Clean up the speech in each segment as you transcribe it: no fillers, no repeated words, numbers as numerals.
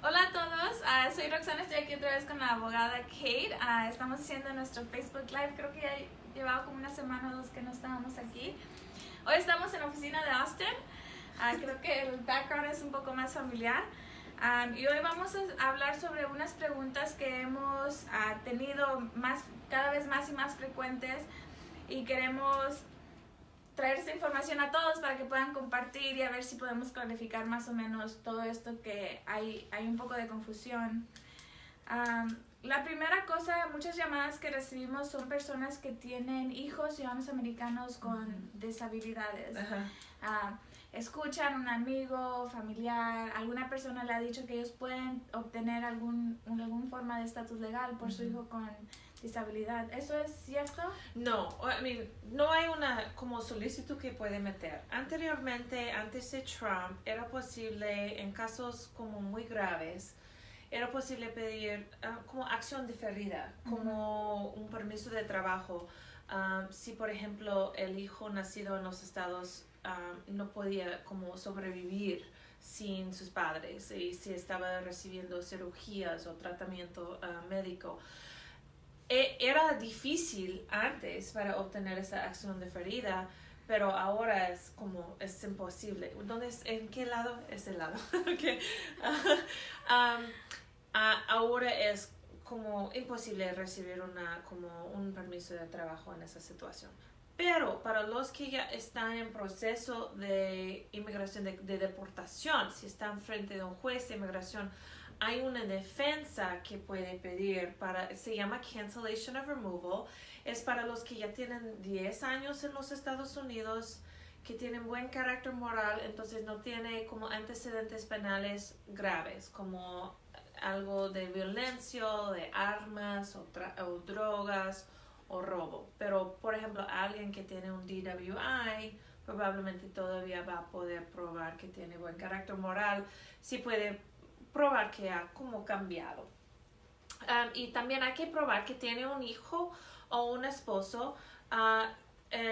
Hola a todos, soy Roxana, estoy aquí otra vez con la abogada Kate. Estamos haciendo nuestro Facebook Live, creo que ya llevaba como una semana o dos que no estábamos aquí. Hoy estamos en la oficina de Austin, creo que el background es un poco más familiar. Y hoy vamos a hablar sobre unas preguntas que hemos tenido cada vez más y más frecuentes y queremos traer esta información a todos para que puedan compartir y a ver si podemos clarificar más o menos todo esto que hay un poco de confusión. La primera cosa, muchas llamadas que recibimos son personas que tienen hijos ciudadanos americanos con disabilidades. Escuchan un amigo, familiar, alguna persona le ha dicho que ellos pueden obtener alguna forma de estatus legal por su hijo con disabilidad. ¿Eso es cierto? No, no hay una como solicitud que puede meter. Anteriormente, antes de Trump, era posible, en casos como muy graves, era posible pedir como acción diferida, como un permiso de trabajo. Si, por ejemplo, el hijo nacido en los Estados no podía como sobrevivir sin sus padres y si estaba recibiendo cirugías o tratamiento médico. Era difícil antes para obtener esa acción diferida, pero ahora es imposible. ¿En qué lado? Es el lado. Okay. Ahora es como imposible recibir un permiso de trabajo en esa situación. Pero para los que ya están en proceso de inmigración, de deportación, si están frente a un juez de inmigración, hay una defensa que puede pedir, se llama cancellation of removal. Es para los que ya tienen 10 años en los Estados Unidos, que tienen buen carácter moral, entonces no tiene como antecedentes penales graves, como algo de violencia, de armas o drogas o robo. Pero, por ejemplo, alguien que tiene un DWI probablemente todavía va a poder probar que tiene buen carácter moral, sí puede probar que ha como cambiado. Y también hay que probar que tiene un hijo o un esposo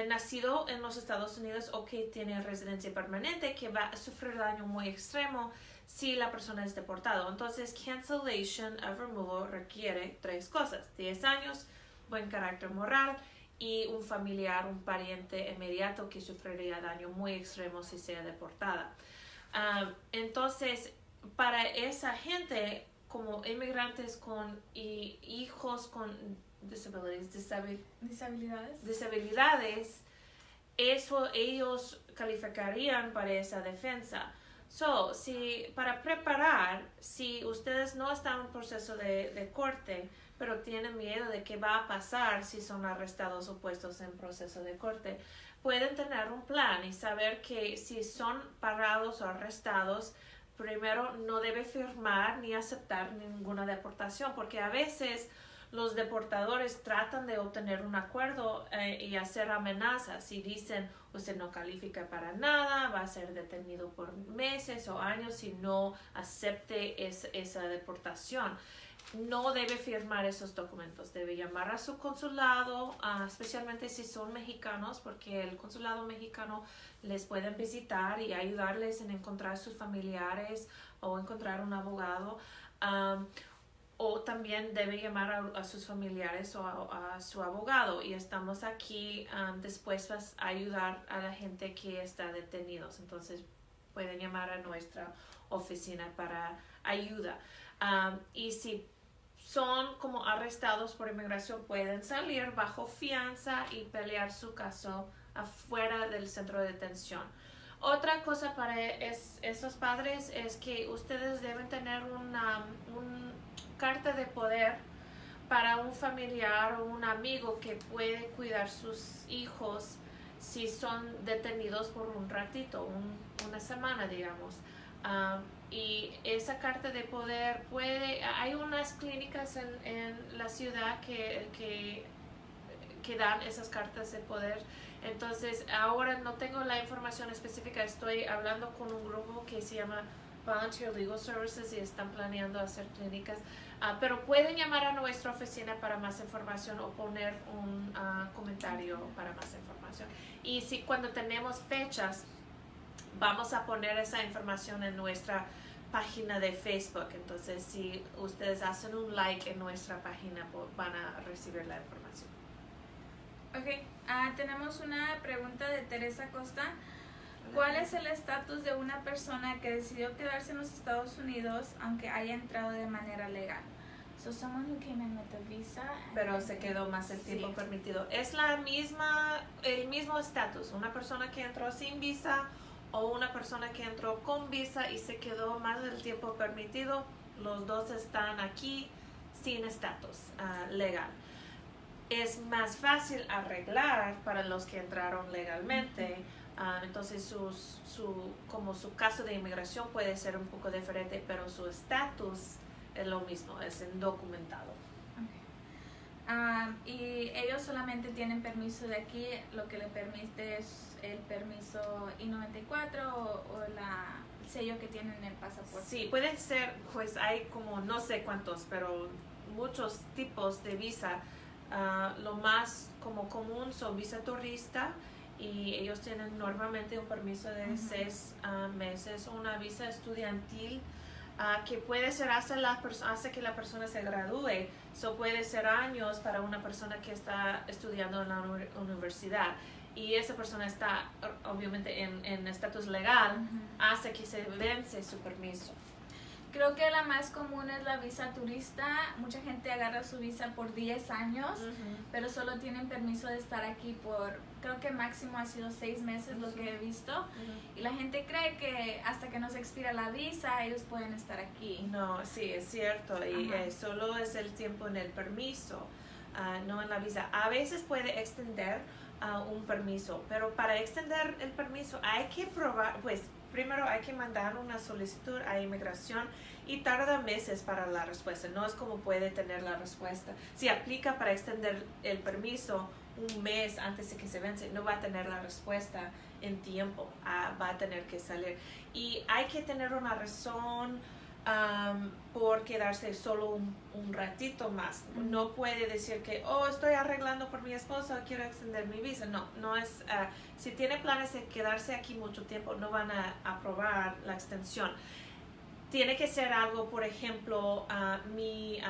nacido en los Estados Unidos o que tiene residencia permanente, que va a sufrir daño muy extremo si la persona es deportada. Entonces, cancellation of removal requiere 3 cosas: 10 años, buen carácter moral y un familiar, un pariente inmediato que sufriría daño muy extremo si sea deportada. Entonces, para esa gente, como inmigrantes con hijos con disabilidades, ellos calificarían para esa defensa. Para preparar, si ustedes no están en un proceso de corte, pero tienen miedo de qué va a pasar si son arrestados o puestos en proceso de corte, pueden tener un plan y saber que si son parados o arrestados, primero no debe firmar ni aceptar ninguna deportación, porque a veces los deportadores tratan de obtener un acuerdo y hacer amenazas y dicen: usted no califica para nada, va a ser detenido por meses o años si no acepte esa deportación. No debe firmar esos documentos, debe llamar a su consulado, especialmente si son mexicanos, porque el consulado mexicano les pueden visitar y ayudarles en encontrar sus familiares o encontrar un abogado. O también debe llamar a sus familiares o a su abogado, y estamos aquí dispuestos a ayudar a la gente que está detenidos. Entonces pueden llamar a nuestra oficina para ayuda. Y si son como arrestados por inmigración, pueden salir bajo fianza y pelear su caso afuera del centro de detención. Otra cosa para esos padres es que ustedes deben tener una carta de poder para un familiar o un amigo que puede cuidar sus hijos si son detenidos por un ratito, una semana, digamos. Y esa carta de poder hay unas clínicas en la ciudad que dan esas cartas de poder. Entonces, ahora no tengo la información específica, estoy hablando con un grupo que se llama Volunteer Legal Services y están planeando hacer clínicas, pero pueden llamar a nuestra oficina para más información o poner un comentario para más información. Y cuando tenemos fechas, vamos a poner esa información en nuestra página de Facebook. Entonces, si ustedes hacen un like en nuestra página, van a recibir la información. Ok, tenemos una pregunta de Teresa Costa. ¿Cuál es el estatus de una persona que decidió quedarse en los Estados Unidos aunque haya entrado de manera legal? So someone who came in with a visa. Pero se quedó más el tiempo permitido. Es el mismo estatus. Una persona que entró sin visa o una persona que entró con visa y se quedó más del tiempo permitido. Los dos están aquí sin estatus legal. Es más fácil arreglar para los que entraron legalmente. Entonces como su caso de inmigración puede ser un poco diferente, pero su estatus es lo mismo, es indocumentado. Okay. Y ellos solamente tienen permiso de aquí, lo que le permite es el permiso I-94 o el sello que tienen en el pasaporte. Sí, pueden ser, pues hay como no sé cuántos, pero muchos tipos de visa. Lo más como común son visa turista, y ellos tienen normalmente un permiso de 6 meses, una visa estudiantil que puede ser hasta que la persona se gradúe. So puede ser años para una persona que está estudiando en la universidad y esa persona está obviamente en estatus legal hasta que se vence su permiso. Creo que la más común es la visa turista. Mucha gente agarra su visa por 10 años, pero solo tienen permiso de estar aquí por, creo que máximo ha sido 6 meses lo que he visto. Y la gente cree que hasta que no se expira la visa, ellos pueden estar aquí. No, sí, es cierto. Y solo es el tiempo en el permiso, no en la visa. A veces puede extender un permiso, pero para extender el permiso hay que probar, pues, primero hay que mandar una solicitud a inmigración y tarda meses para la respuesta. No es como puede tener la respuesta. Si aplica para extender el permiso un mes antes de que se vence, no va a tener la respuesta en tiempo. Va a tener que salir. Y hay que tener una razón por quedarse solo un ratito más. No puede decir que, estoy arreglando por mi esposo, quiero extender mi visa. No es, si tiene planes de quedarse aquí mucho tiempo, no van a aprobar la extensión. Tiene que ser algo, por ejemplo, mi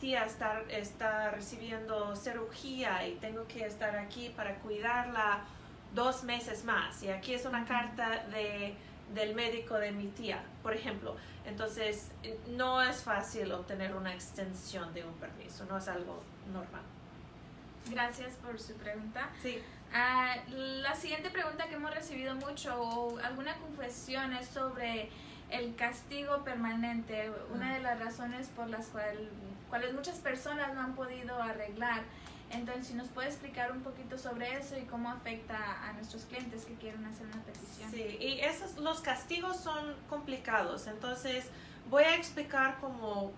tía está recibiendo cirugía y tengo que estar aquí para cuidarla 2 meses más. Y aquí es una carta del médico de mi tía, por ejemplo. Entonces, no es fácil obtener una extensión de un permiso, no es algo normal. Gracias por su pregunta. Sí. La siguiente pregunta que hemos recibido mucho, o alguna confusión, es sobre el castigo permanente. Una de las razones por las cuales muchas personas no han podido arreglar. Entonces, si nos puede explicar un poquito sobre eso y cómo afecta a nuestros clientes que quieren hacer una petición. Sí, y los castigos son complicados. Entonces, voy a explicar como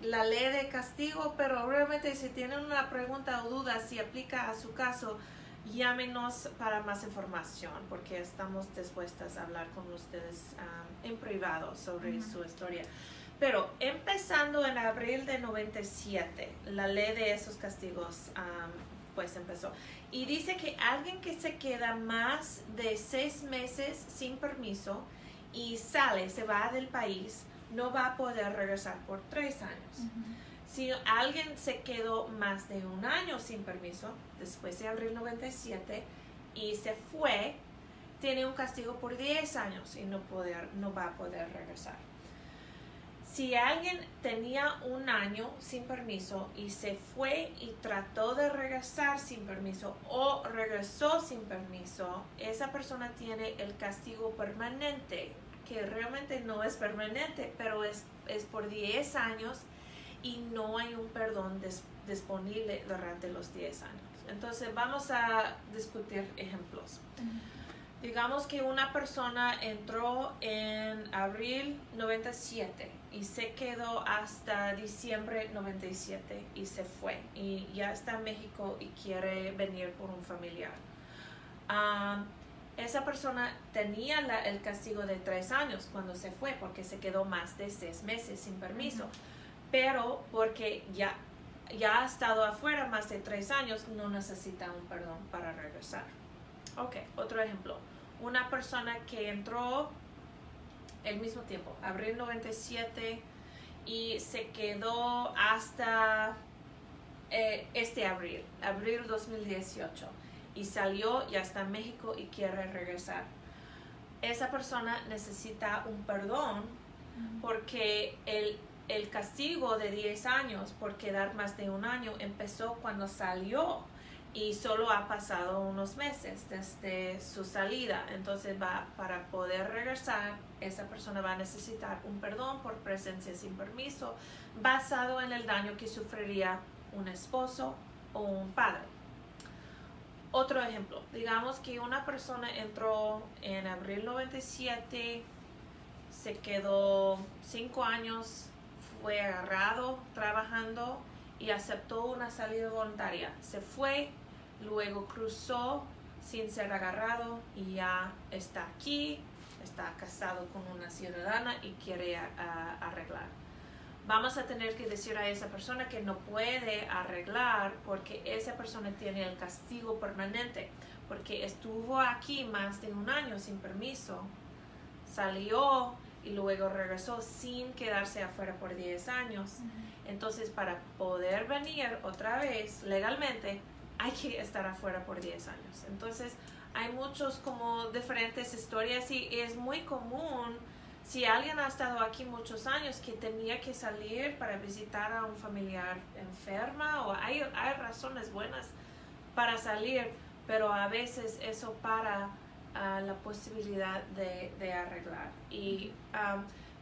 la ley de castigo, pero realmente si tienen una pregunta o duda si aplica a su caso, llámenos para más información, porque estamos dispuestas a hablar con ustedes en privado sobre su historia. Pero empezando en abril de 97, la ley de esos castigos pues empezó. Y dice que alguien que se queda más de 6 meses sin permiso y se va del país, no va a poder regresar por 3 años. Si alguien se quedó más de 1 año sin permiso, después de abril 97, y se fue, tiene un castigo por 10 años y no va a poder regresar. Si alguien tenía 1 año sin permiso y se fue y trató de regresar sin permiso o regresó sin permiso, esa persona tiene el castigo permanente, que realmente no es permanente, pero es por 10 años y no hay un perdón disponible durante los 10 años. Entonces vamos a discutir ejemplos. Digamos que una persona entró en abril 97 y se quedó hasta diciembre 97 y se fue y ya está en México y quiere venir por un familiar. Esa persona tenía el castigo de 3 años cuando se fue porque se quedó más de 6 meses sin permiso, pero porque ya ha estado afuera más de 3 años, no necesita un perdón para regresar. Ok, otro ejemplo. Una persona que entró el mismo tiempo, abril 97, y se quedó hasta este abril 2018, y salió, ya está en México y quiere regresar. Esa persona necesita un perdón porque el castigo de 10 años por quedar más de un año empezó cuando salió y solo ha pasado unos meses desde su salida. Entonces para poder regresar, esa persona va a necesitar un perdón por presencia sin permiso basado en el daño que sufriría un esposo o un padre. Otro ejemplo, digamos que una persona entró en abril 97, se quedó 5 años, fue agarrado trabajando y aceptó una salida voluntaria. Se fue, luego cruzó sin ser agarrado y ya está aquí, está casado con una ciudadana y quiere arreglar. Vamos a tener que decir a esa persona que no puede arreglar porque esa persona tiene el castigo permanente, porque estuvo aquí más de un año sin permiso, salió y luego regresó sin quedarse afuera por 10 años. Entonces, para poder venir otra vez legalmente, hay que estar afuera por 10 años. Entonces, hay muchos como diferentes historias y es muy común si alguien ha estado aquí muchos años que tenía que salir para visitar a un familiar enferma, o hay razones buenas para salir, pero a veces eso para la posibilidad de arreglar. Y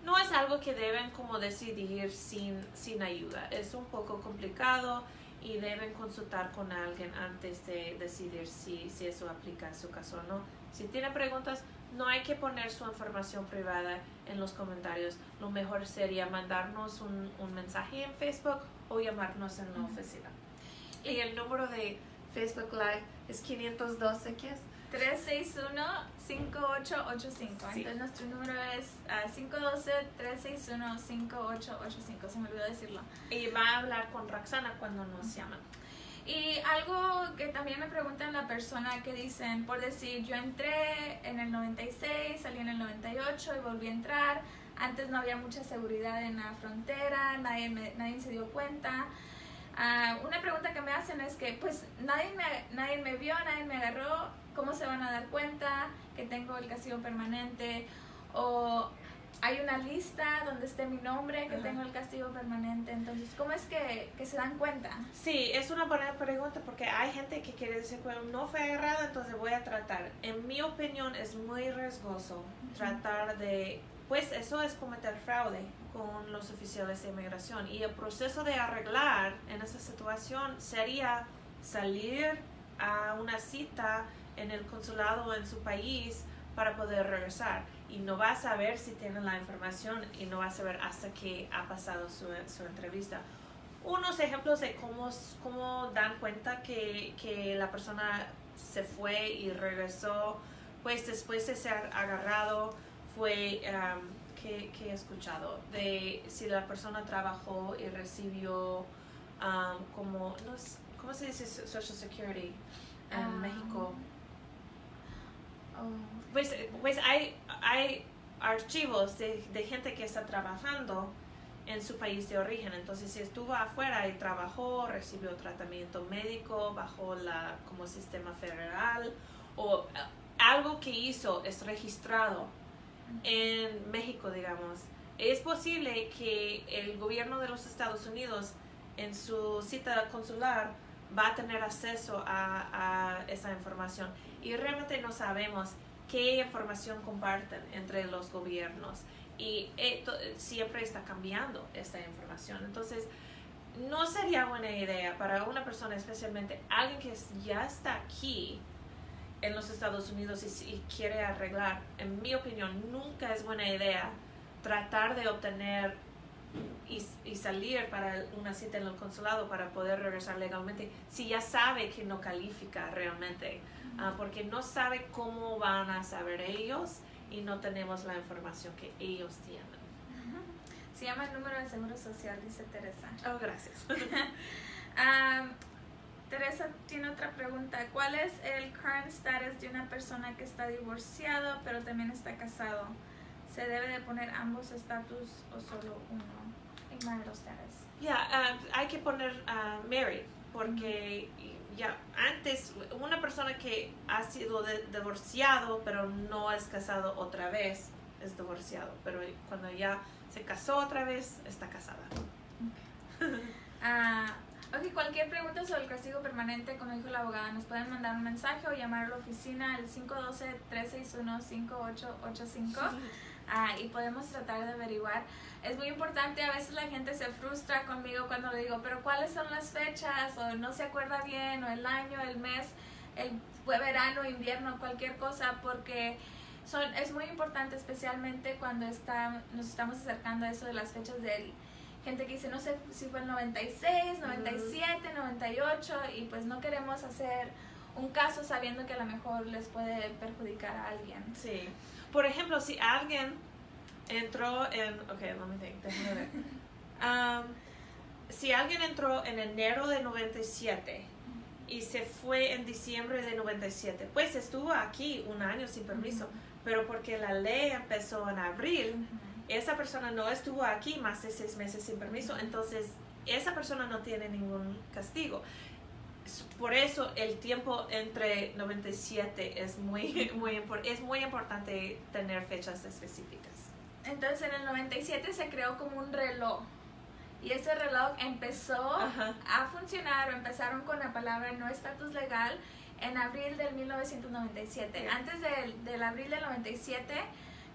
no es algo que deben como decidir sin ayuda. Es un poco complicado y deben consultar con alguien antes de decidir si eso aplica a su caso o no. Si tienen preguntas, no hay que poner su información privada en los comentarios. Lo mejor sería mandarnos un mensaje en Facebook o llamarnos en la oficina. Y el número de Facebook Live es 512, ¿qué es? 361-5885. Sí. Entonces nuestro número es 512-361-5885. Se me olvidó decirlo. Y va a hablar con Roxana cuando nos llaman. Y algo que también me preguntan la persona que dicen, por decir, yo entré en el 96, salí en el 98 y volví a entrar. Antes no había mucha seguridad en la frontera, nadie se dio cuenta. Una pregunta que me hacen es que pues nadie me vio, nadie me agarró. ¿Cómo se van a dar cuenta que tengo el castigo permanente? O hay una lista donde esté mi nombre que tengo el castigo permanente. Entonces, ¿cómo es que se dan cuenta? Sí, es una buena pregunta porque hay gente que quiere decir, bueno, no fue agarrado, entonces voy a tratar. En mi opinión es muy riesgoso tratar de, pues eso es cometer fraude con los oficiales de inmigración. Y el proceso de arreglar en esa situación sería salir a una cita en el consulado en su país para poder regresar, y no va a saber si tienen la información y no va a saber hasta que ha pasado su entrevista. Unos ejemplos de cómo dan cuenta que la persona se fue y regresó, pues después de ser agarrado, fue que he escuchado de si la persona trabajó y recibió como, no sé, ¿cómo se dice Social Security en México? Pues hay archivos de gente que está trabajando en su país de origen. Entonces, si estuvo afuera y trabajó, recibió tratamiento médico bajo como sistema federal, o algo que hizo es registrado en México, digamos, es posible que el gobierno de los Estados Unidos en su cita consular va a tener acceso a esa información, y realmente no sabemos qué información comparten entre los gobiernos, y siempre está cambiando esta información. Entonces, no sería buena idea para una persona, especialmente alguien que ya está aquí en los Estados Unidos y quiere arreglar. En mi opinión, nunca es buena idea tratar de obtener y salir para una cita en el consulado para poder regresar legalmente si ya sabe que no califica realmente, porque no sabe cómo van a saber ellos y no tenemos la información que ellos tienen. Se llama el número de seguro social, dice Teresa. Oh, gracias. Teresa tiene otra pregunta. ¿Cuál es el current status de una persona que está divorciado pero también está casado? ¿Se debe de poner ambos estatus o solo uno? En marital status. Hay que poner married, porque ya antes una persona que ha sido divorciado pero no es casado otra vez es divorciado, pero cuando ya se casó otra vez está casada. Ok, cualquier pregunta sobre el castigo permanente, como dijo la abogada, nos pueden mandar un mensaje o llamar a la oficina al 512-361-5885 y podemos tratar de averiguar. Es muy importante, a veces la gente se frustra conmigo cuando le digo, pero ¿cuáles son las fechas? O no se acuerda bien, o el año, el mes, fue verano, invierno, cualquier cosa, porque es muy importante, especialmente cuando nos estamos acercando a eso de las fechas del... Gente que dice, no sé si fue el 96, 97, 98, y pues no queremos hacer un caso sabiendo que a lo mejor les puede perjudicar a alguien. Sí. Por ejemplo, si alguien entró en... Ok, let me think, déjame ver. Si alguien entró en enero de 97 y se fue en diciembre de 97, pues estuvo aquí un año sin permiso, pero porque la ley empezó en abril, esa persona no estuvo aquí más de 6 meses sin permiso, entonces esa persona no tiene ningún castigo. Por eso el tiempo entre 97 es muy importante tener fechas específicas. Entonces en el 97 se creó como un reloj, y ese reloj empezó a funcionar, o empezaron con la palabra no estatus legal en abril del 1997. Antes del abril del 97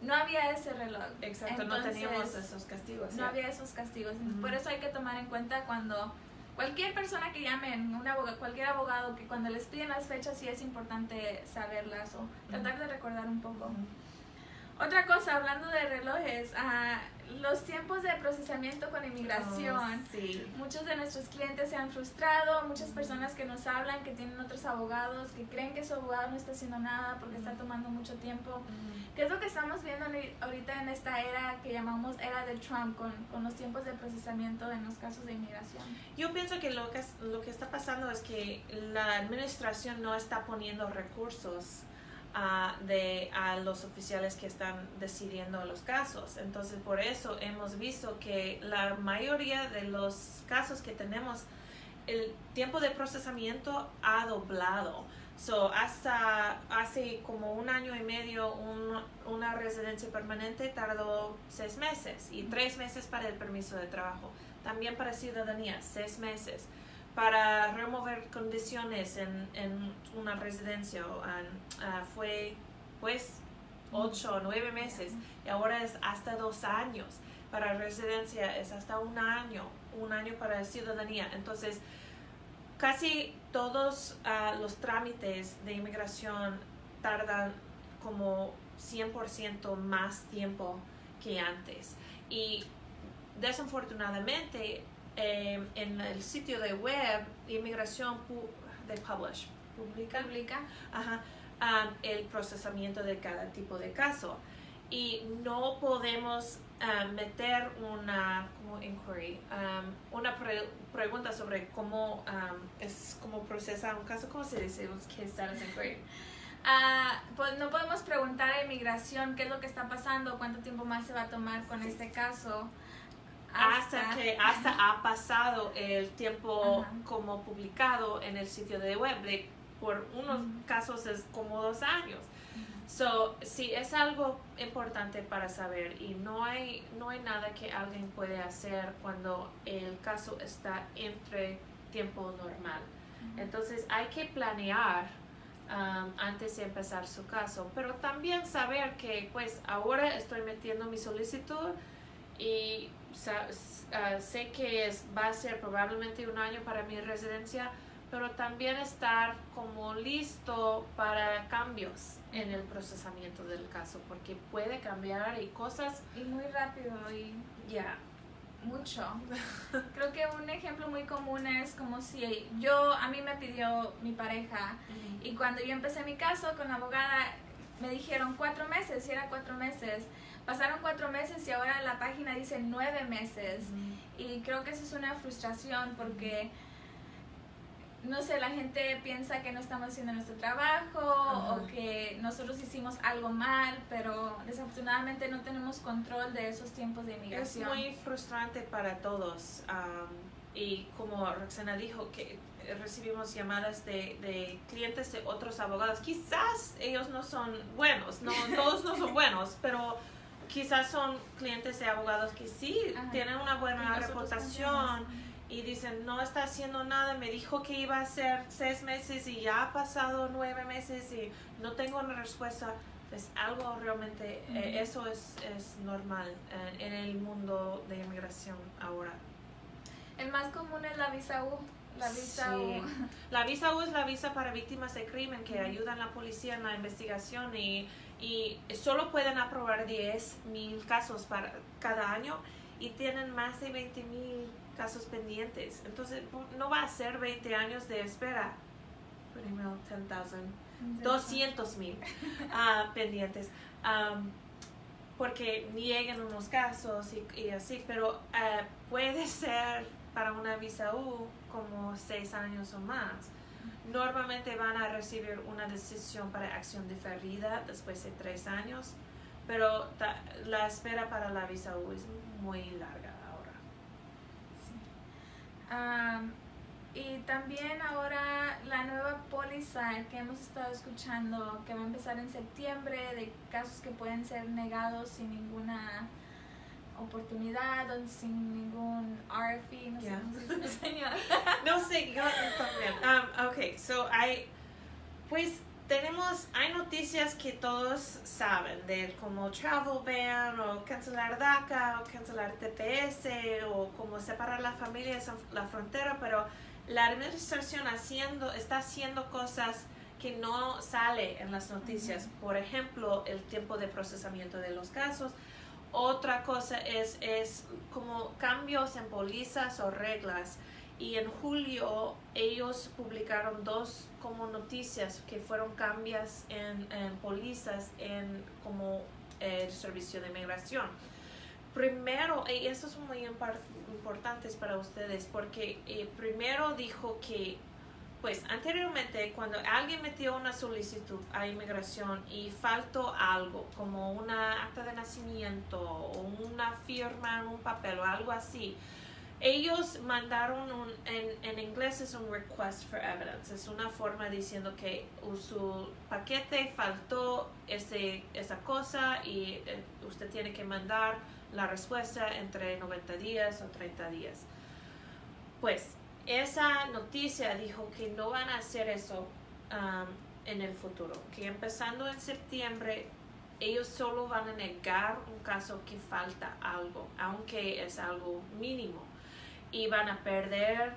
no había ese reloj. Exacto, entonces, no teníamos esos castigos. No había esos castigos. Por eso hay que tomar en cuenta cuando cualquier persona que llamen, cualquier abogado, que cuando les piden las fechas sí es importante saberlas o tratar de recordar un poco. Otra cosa, hablando de relojes, los tiempos de procesamiento con inmigración. Muchos de nuestros clientes se han frustrado, muchas personas que nos hablan, que tienen otros abogados, que creen que su abogado no está haciendo nada porque está tomando mucho tiempo. ¿Qué es lo que estamos viendo ahorita en esta era que llamamos era de Trump con los tiempos de procesamiento en los casos de inmigración? Yo pienso que lo que está pasando es que la administración no está poniendo recursos a los oficiales que están decidiendo los casos. Entonces, por eso hemos visto que la mayoría de los casos que tenemos, el tiempo de procesamiento ha doblado. Hasta hace como 1 año y medio una residencia permanente tardó 6 meses y 3 meses para el permiso de trabajo. También para ciudadanía, 6 meses. Para remover condiciones en una residencia fue pues 8 o 9 meses y ahora es hasta 2 años. Para residencia es hasta 1 año para ciudadanía. Entonces casi todos los trámites de inmigración tardan como 100% más tiempo que antes. Y desafortunadamente en el sitio de web inmigración publica el procesamiento de cada tipo de caso, y no podemos meter una inquiry, una pregunta sobre cómo procesa un caso. ¿Cómo se dice? Case status inquiry. Pues no podemos preguntar a inmigración qué es lo que está pasando, cuánto tiempo más se va a tomar con este caso. Hasta ha pasado el tiempo como publicado en el sitio de web. Por unos casos es como 2 años. Sí, es algo importante para saber, y no hay nada que alguien puede hacer cuando el caso está entre tiempo normal. Entonces hay que planear antes de empezar su caso, pero también saber que pues ahora estoy metiendo mi solicitud y sé que va a ser probablemente 1 año para mi residencia, pero también estar como listo para cambios en el procesamiento del caso, porque puede cambiar y cosas y muy rápido y mucho. Creo que un ejemplo muy común es como si a mí me pidió mi pareja y cuando yo empecé mi caso con la abogada me dijeron 4 meses, y era 4 meses. Pasaron 4 meses y ahora la página dice 9 meses. Y creo que eso es una frustración porque no sé, la gente piensa que no estamos haciendo nuestro trabajo o que nosotros hicimos algo mal, pero desafortunadamente no tenemos control de esos tiempos de inmigración. Es muy frustrante para todos. Y como Roxana dijo, que recibimos llamadas de clientes de otros abogados. Quizás ellos no son buenos, no, todos no son buenos, pero quizás son clientes de abogados que sí tienen una buena reputación y dicen, no está haciendo nada, me dijo que iba a hacer 6 meses y ya ha pasado 9 meses y no tengo una respuesta. Es algo realmente, eso es normal en el mundo de inmigración ahora. El más común es la visa U. La visa U. La visa U es la visa para víctimas de crimen que ayudan a la policía en la investigación y solo pueden aprobar 10,000 casos para cada año y tienen más de 20,000 casos pendientes. Entonces no va a ser 20 años de espera. 200,000 pendientes. Porque niegan unos casos y así, pero puede ser para una visa U como 6 años o más. Normalmente van a recibir una decisión para acción diferida después de 3 años, pero la espera para la visa U es muy larga ahora. Y también ahora la nueva póliza que hemos estado escuchando, que va a empezar en septiembre, de casos que pueden ser negados sin ninguna oportunidad o sin ningún RFE, no sé cómo se dice, señora. No sé, yo también. Ok, so hay noticias que todos saben de como travel ban o cancelar DACA o cancelar TPS o como separar la familia de la frontera, pero la administración está haciendo cosas que no sale en las noticias. Por ejemplo, el tiempo de procesamiento de los casos. Otra cosa es como cambios en pólizas o reglas. Y en julio ellos publicaron 2 como noticias que fueron cambios en pólizas en como el servicio de inmigración. Primero, y estos son muy importantes para ustedes, porque primero dijo que, pues anteriormente cuando alguien metió una solicitud a inmigración y faltó algo, como una acta de nacimiento o una firma en un papel o algo así, ellos mandaron en inglés es un request for evidence, es una forma diciendo que su paquete faltó esa cosa y usted tiene que mandar la respuesta entre 90 días o 30 días. Pues esa noticia dijo que no van a hacer eso en el futuro, que empezando en septiembre ellos solo van a negar un caso que falta algo, aunque es algo mínimo. Y van a perder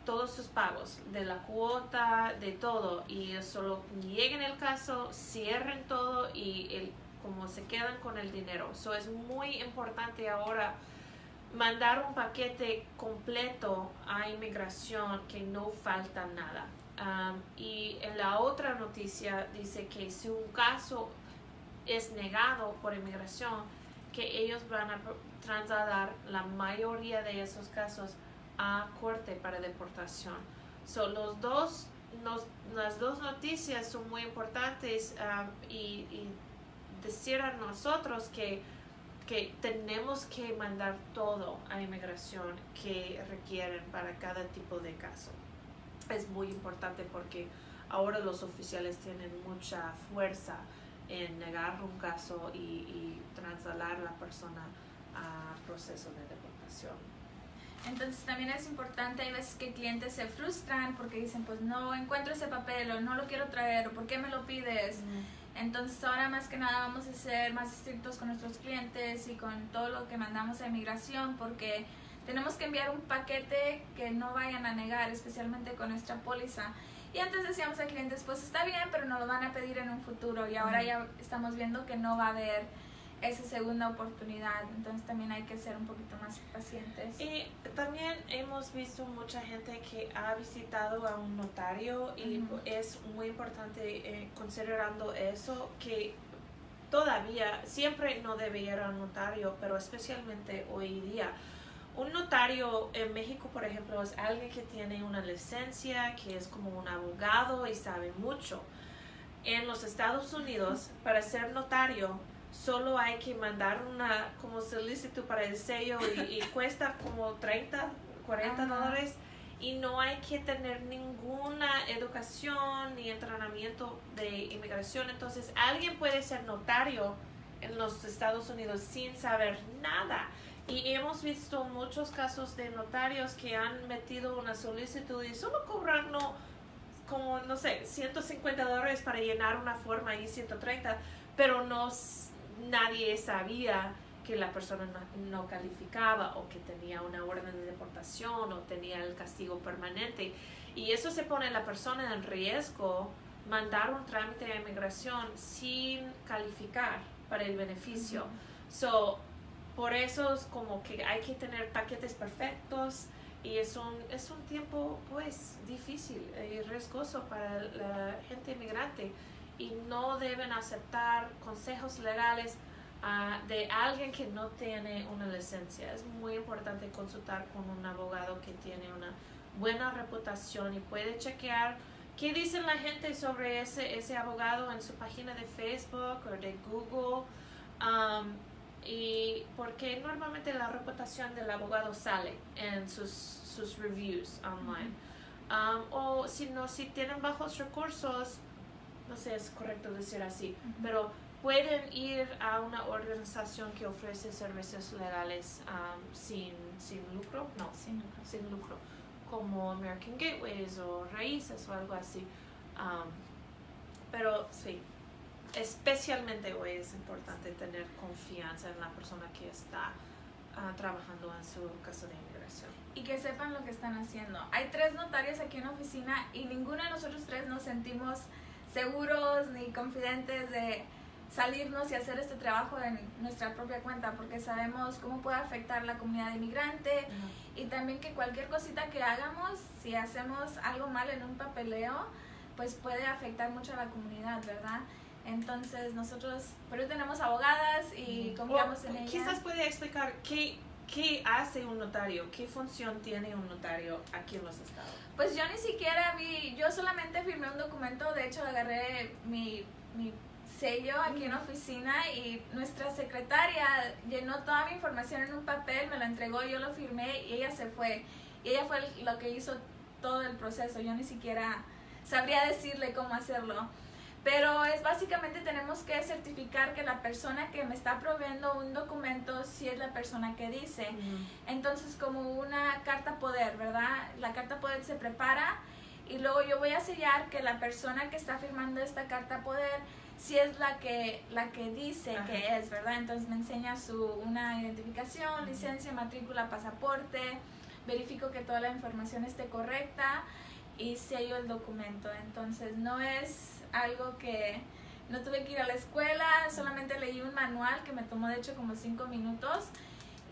todos sus pagos, de la cuota, de todo. Y solo lleguen el caso, cierren todo y como se quedan con el dinero. So es muy importante ahora mandar un paquete completo a inmigración que no falta nada. Y en la otra noticia dice que si un caso es negado por inmigración, que ellos van a trasladar la mayoría de esos casos a corte para deportación. So, las dos noticias son muy importantes y decir a nosotros que tenemos que mandar todo a inmigración que requieren para cada tipo de caso. Es muy importante porque ahora los oficiales tienen mucha fuerza en negar un caso y trasladar a la persona a proceso de deportación. Entonces también es importante, hay veces que clientes se frustran porque dicen, pues no encuentro ese papel o no lo quiero traer o ¿por qué me lo pides? Entonces ahora más que nada vamos a ser más estrictos con nuestros clientes y con todo lo que mandamos a inmigración, porque tenemos que enviar un paquete que no vayan a negar, especialmente con nuestra póliza. Y antes decíamos a clientes, pues está bien, pero nos lo van a pedir en un futuro, y ahora ya estamos viendo que no va a haber esa segunda oportunidad, entonces también hay que ser un poquito más pacientes. Y también hemos visto mucha gente que ha visitado a un notario y es muy importante considerando eso, que todavía siempre no debe ir a un notario, pero especialmente hoy día, Un notario en México, por ejemplo, es alguien que tiene una licencia, que es como un abogado y sabe mucho. En los Estados Unidos, para ser notario, solo hay que mandar una como solicitud para el sello y cuesta como 30, 40 dólares y no hay que tener ninguna educación ni entrenamiento de inmigración. Entonces, alguien puede ser notario en los Estados Unidos sin saber nada. Y hemos visto muchos casos de notarios que han metido una solicitud y solo cobrando como, no sé, 150 dólares para llenar una forma y 130, pero nadie sabía que la persona no calificaba o que tenía una orden de deportación o tenía el castigo permanente. Y eso se pone a la persona en riesgo mandar un trámite de inmigración sin calificar para el beneficio. So, por eso es como que hay que tener paquetes perfectos y es un tiempo pues difícil y riesgoso para la gente inmigrante y no deben aceptar consejos legales de alguien que no tiene una licencia. Es muy importante consultar con un abogado que tiene una buena reputación y puede chequear qué dicen la gente sobre ese abogado en su página de Facebook o de Google. Y porque normalmente la reputación del abogado sale en sus reviews online. O si tienen bajos recursos, no sé, es correcto decir así, pero pueden ir a una organización que ofrece servicios legales sin lucro, sin lucro, como American Gateways o Raíces o algo así. Pero sí, especialmente hoy es importante tener confianza en la persona que está trabajando en su caso de inmigración. Y que sepan lo que están haciendo. Hay 3 notarios aquí en la oficina y ninguno de nosotros 3 nos sentimos seguros ni confidentes de salirnos y hacer este trabajo en nuestra propia cuenta, porque sabemos cómo puede afectar la comunidad inmigrante y también que cualquier cosita que hagamos, si hacemos algo mal en un papeleo, pues puede afectar mucho a la comunidad, ¿verdad? Entonces nosotros, por eso tenemos abogadas y confiamos en ellas. Quizás puede explicar qué hace un notario, qué función tiene un notario aquí en los estados. Pues yo ni siquiera yo solamente firmé un documento, de hecho agarré mi sello aquí en la oficina y nuestra secretaria llenó toda mi información en un papel, me lo entregó, yo lo firmé y ella se fue. Y ella fue lo que hizo todo el proceso, yo ni siquiera sabría decirle cómo hacerlo. Pero es básicamente tenemos que certificar que la persona que me está proveyendo un documento sí es la persona que dice. Entonces como una carta poder, ¿verdad? La carta poder se prepara y luego yo voy a sellar que la persona que está firmando esta carta poder sí es la que dice que es, ¿verdad? Entonces me enseña una identificación, licencia, matrícula, pasaporte, verifico que toda la información esté correcta y sello el documento. Entonces no es algo que no tuve que ir a la escuela, solamente leí un manual que me tomó de hecho como 5 minutos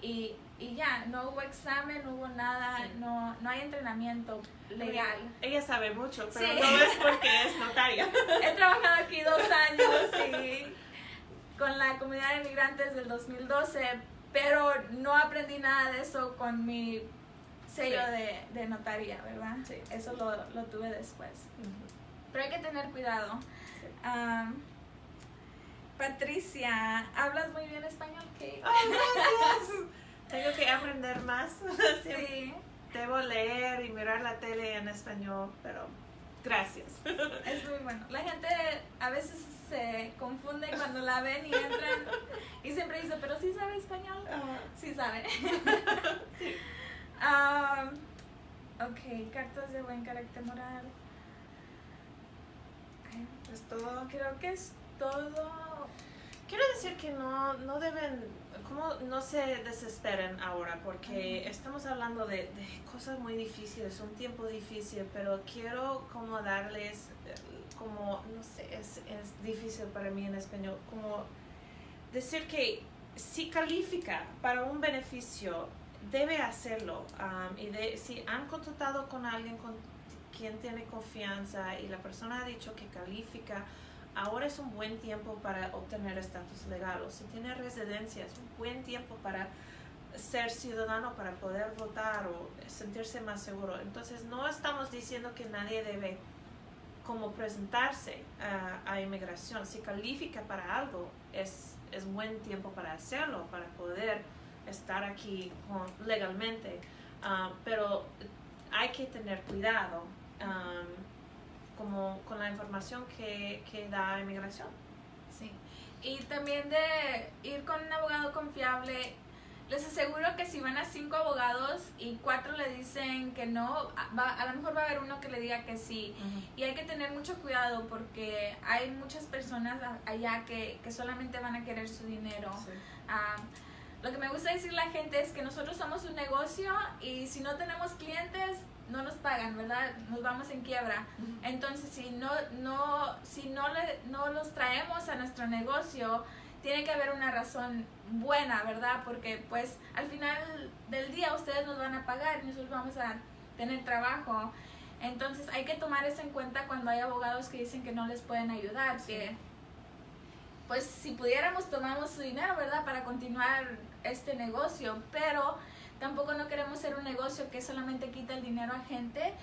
y ya, no hubo examen, no hubo nada, no hay entrenamiento legal. Ella sabe mucho, pero sí. No es porque es notaria. He trabajado aquí 2 años y con la comunidad de inmigrantes del 2012, pero no aprendí nada de eso con mi sello de notaría, ¿verdad? Sí. Eso lo tuve después. Pero hay que tener cuidado. Sí. Patricia, ¿hablas muy bien español, Kate? ¡Oh, gracias! Tengo que aprender más. Sí. Debo leer y mirar la tele en español, pero gracias. Es muy bueno. La gente a veces se confunde cuando la ven y entran y siempre dice, ¿pero sí sabe español? Sí sabe. Sí. Ok, cartas de buen carácter moral. ¿Es todo? Creo que es todo. Quiero decir que no deben, como no se desesperen ahora, porque estamos hablando de cosas muy difíciles, un tiempo difícil, pero quiero como darles, como, no sé, es difícil para mí en español, como decir que si califica para un beneficio, debe hacerlo. Si han consultado con alguien con quien tiene confianza y la persona ha dicho que califica, ahora es un buen tiempo para obtener estatus legal. O si tiene residencia, es un buen tiempo para ser ciudadano para poder votar o sentirse más seguro. Entonces no estamos diciendo que nadie debe como presentarse a inmigración. Si califica para algo, es buen tiempo para hacerlo, para poder estar aquí legalmente. Pero hay que tener cuidado como con la información que da inmigración. Sí. Y también de ir con un abogado confiable. Les aseguro que si van a 5 abogados y 4 le dicen que no, a lo mejor va a haber uno que le diga que sí. Y hay que tener mucho cuidado porque hay muchas personas allá que solamente van a querer su dinero. Sí. Lo que me gusta decir a la gente es que nosotros somos un negocio y si no tenemos clientes, no nos pagan, ¿verdad? Nos vamos en quiebra. Entonces, si no los traemos a nuestro negocio, tiene que haber una razón buena, ¿verdad? Porque pues al final del día ustedes nos van a pagar y nosotros vamos a tener trabajo. Entonces hay que tomar eso en cuenta cuando hay abogados que dicen que no les pueden ayudar. Sí. Que pues si pudiéramos tomamos su dinero, ¿verdad? Para continuar este negocio, pero tampoco no queremos ser un negocio que solamente quita el dinero a gente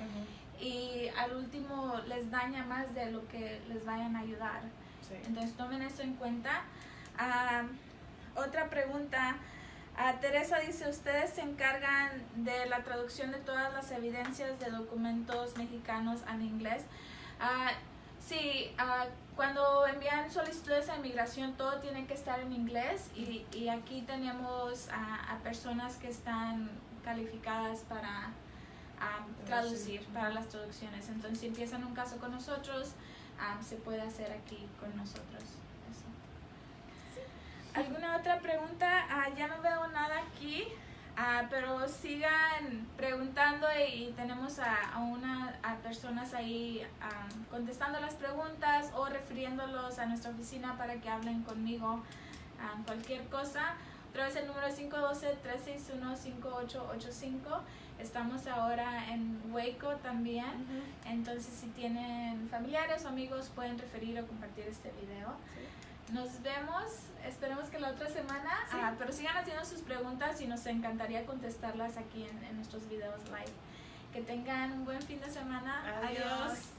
y al último les daña más de lo que les vayan a ayudar. Sí. Entonces tomen eso en cuenta. Otra pregunta. Teresa dice, ¿ustedes se encargan de la traducción de todas las evidencias de documentos mexicanos en inglés? Sí, cuando envían solicitudes a inmigración todo tiene que estar en inglés y aquí tenemos a personas que están calificadas para traducir, para las traducciones. Entonces si empiezan un caso con nosotros, se puede hacer aquí con nosotros. ¿Alguna otra pregunta? Ya no veo nada aquí, pero sigan preguntando y tenemos a personas ahí contestando las preguntas o refiriéndolos a nuestra oficina para que hablen conmigo. Cualquier cosa. Otra vez el número es 512-361-5885. Estamos ahora en Waco también. Entonces si tienen familiares o amigos pueden referir o compartir este video. Sí. Nos vemos, esperemos que la otra semana, sí. Pero sigan haciendo sus preguntas y nos encantaría contestarlas aquí en nuestros videos live. Que tengan un buen fin de semana. Adiós.